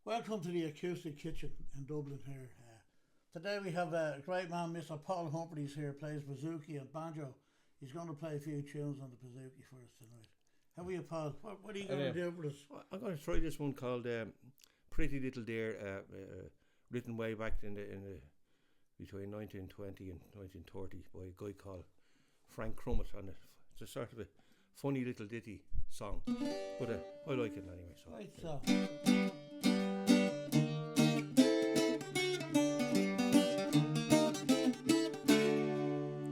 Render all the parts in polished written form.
Welcome to the Acoustic Kitchen in Dublin here. Today we have a great man, Mr. Paul Humphreys here, plays bouzouki and banjo. He's going to play a few tunes on the bouzouki for us tonight. How are you, Paul? What are you going to do for us? I'm going to try this one called Pretty Little Dear, written way back in the between 1920 and 1930 by a guy called Frank Crummett, and it's a sort of a funny little ditty song, but I like it anyway. So. Right, so.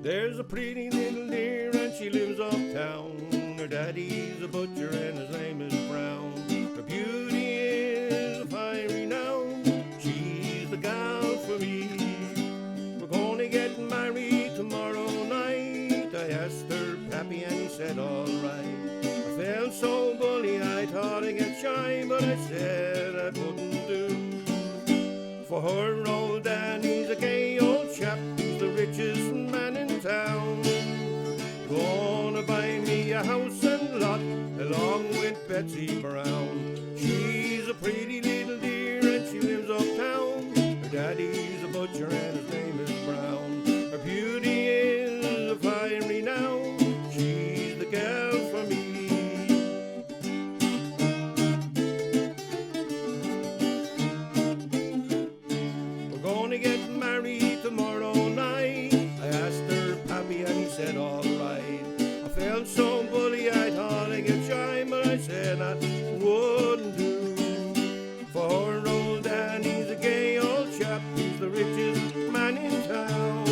There's a pretty little dear and she lives uptown. Her daddy's a butcher and his name is Brown. Her beauty is a fiery renown. She's the gal for me. We're gonna get married tomorrow night. I asked her pappy and he said alright. I felt so bully I thought I'd get shy, but I said I wouldn't do. For her old daddy's a gay old chap. He's the richest man in town. Gonna buy me a house and lot along with Betsy Brown. She's a pretty little dear and she lives uptown. Her daddy's a butcher and his name is Brown. Her beauty is a fine renown. She's the girl for me. We're gonna get married tomorrow night. I asked her pappy and he said alright. I felt so bully I thought I'd get shy, but I said I wouldn't do. For her old daddy's a gay old chap. He's the richest man in town.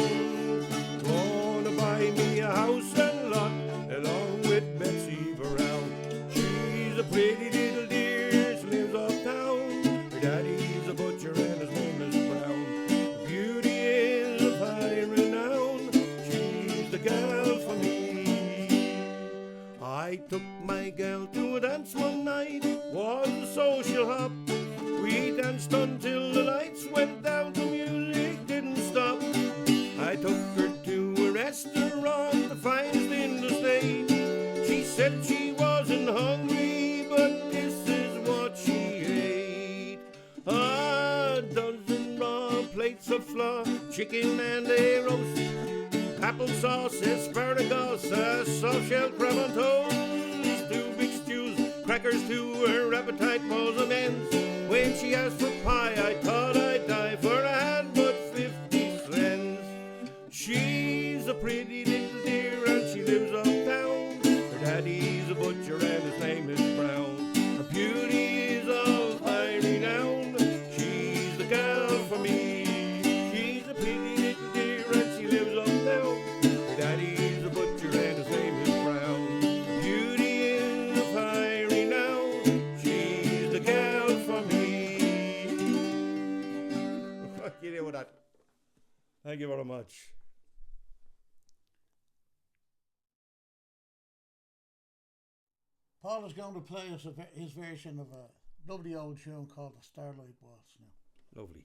Gonna buy me a house and lot along with Betsy Brown. She's a pretty little dear, she lives uptown. Her daddy's a butcher and his name is Brown. Her beauty is of high renown. She's the girl for me. I took my girl to a dance one night. Was a social hop. We danced until the lights went down. The music didn't stop. I took her to a restaurant, the finest in the state. She said she wasn't hungry, but this is what she ate. A dozen raw plates of flour, chicken and a roast, applesauce, asparagus, a soft-shell crab on toast, 2 big stews, crackers to her appetite was immense. When she asked for pie, I thought I'd die, for I had but 50 cents. She's a pretty little dear and she lives uptown. Her daddy's a butcher and his name is Brown. Her beauty is of high renown. She's the girl for me. She's a pretty little dear and she lives uptown. Her daddy's a butcher and his name is Brown. Her beauty is of high renown. She's the girl for me. You know that. Thank you very much. Paul is going to play us his version of a lovely old tune called the Starlight Waltz now. Lovely.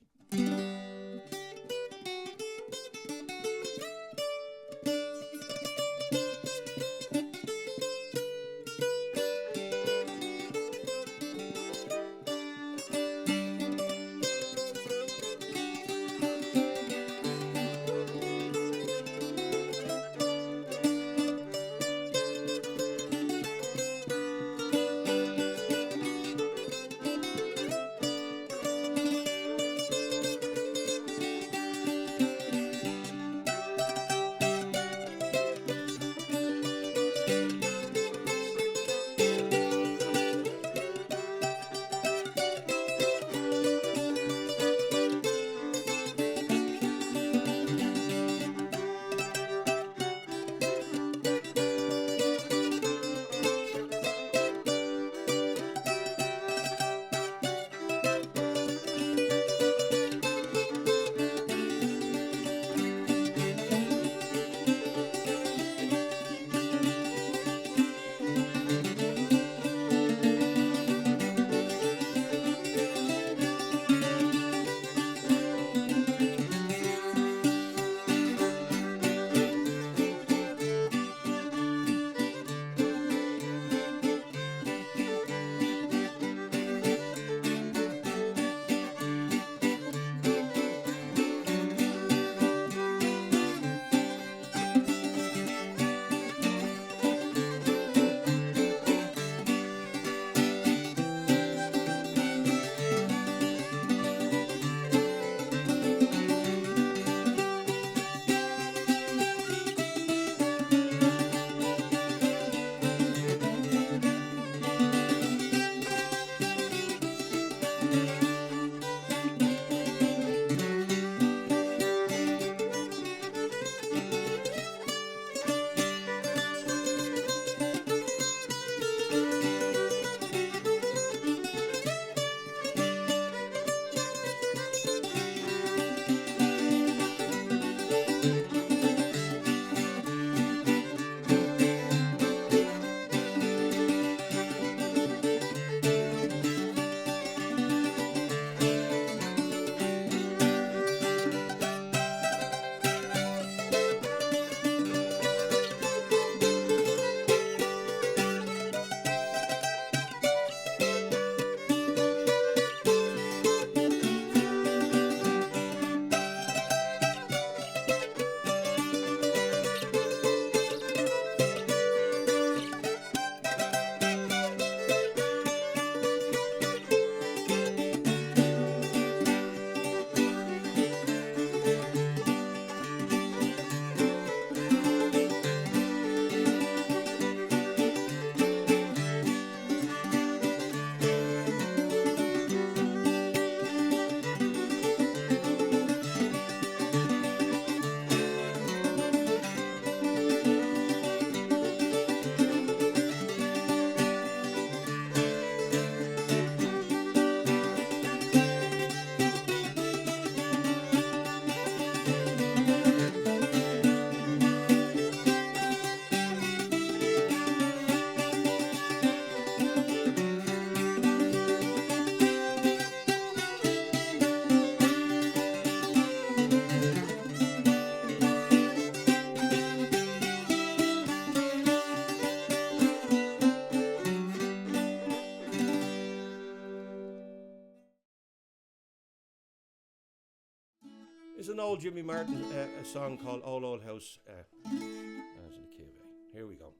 It's an old Jimmy Martin a song called Old House. As the key of A. Here we go.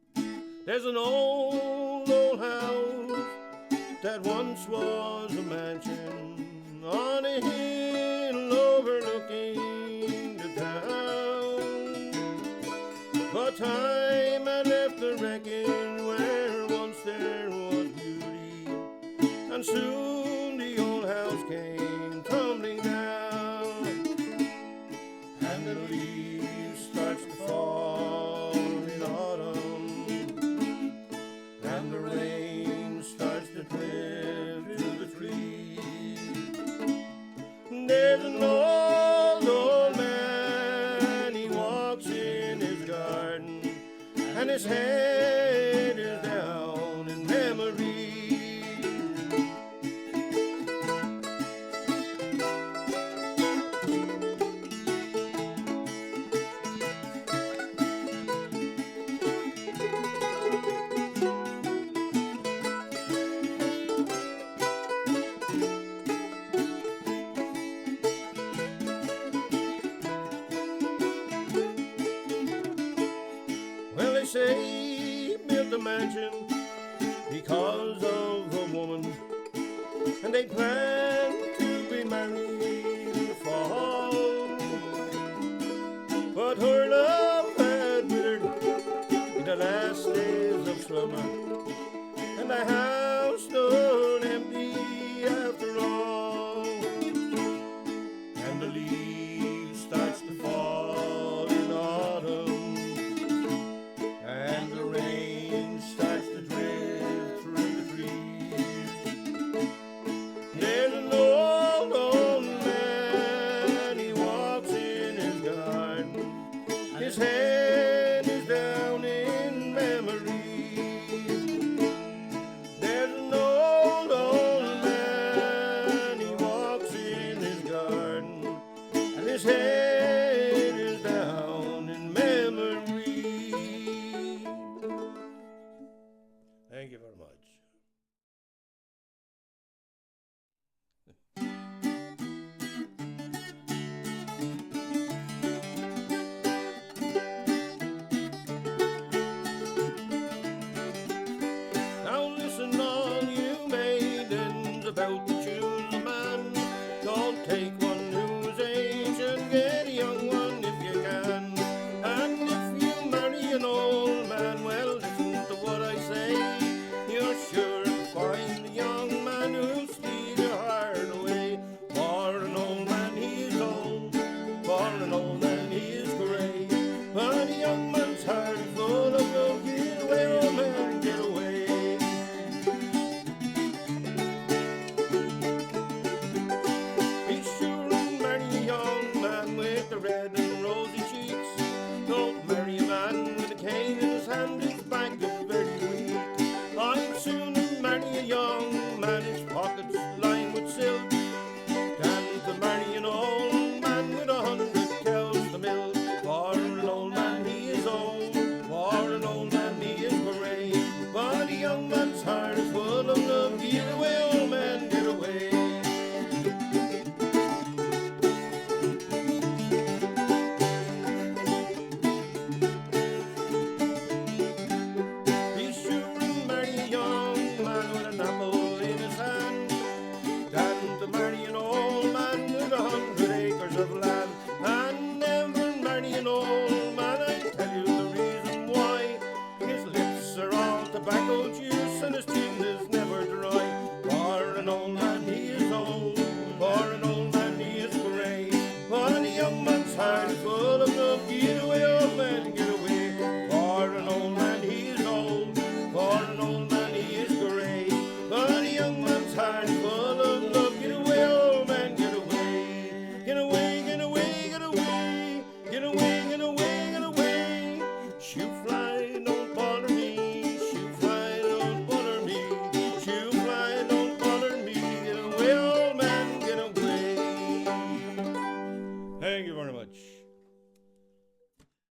There's an old house that once was a mansion on a hill overlooking the town. But time had left the wrecking where once there was beauty, and soon the old house came tumbling down, and the leaves starts to fall in autumn, and the rain starts to drip to the trees. There's an old man, he walks in his garden, and his head is down in memory. Well, they say he built a mansion because of a woman, and they planned to be married in the fall. But her love had withered in the last days of summer, and the house stood empty after all. And the leaves starts to fall in autumn, and the rain starts to drip through the trees. There's an old man, he walks in his garden, his head is down in memory. There's an old man, he walks in his garden, and his head is down in memory. Thank you very much. Now listen, all you maidens, about to choose a man. Don't take one who's ancient, get a young one if you can. And if you marry an old man, well, listen to what I say. You're sure to find a young man who'll steal your heart away. For an old man, he is old. For an old man, he is grey. But a young man's heart is full of love. Get away, old man, get away. Be sure and marry a young man with the red and rosy cheeks. Don't marry a man with a cane in his hand, his back is very weak. I'd sooner marry a young man, his pockets lined with silk, than to marry an old man with 100 cows to milk. For an old man, he is old. For an old man, he is grey. But a young man's heart is full of love. Get away, old man, get away. Be sure and marry a young man with an apple in his hand, than to marry an old man with 100 acres of land. And never marry an old man, I tell you the reason why. His lips are all tobacco juice, and his chin is never dry. For an old man, he is old. For an old man, he is grey. But a young man's heart is full of love. Get away, old man, get away. For an old man, he is old. For an old man, he is grey. But a young man's heart is full of love. Get away, old man, get away. Get away, get away, get away. Get away, get away, get away. Shoot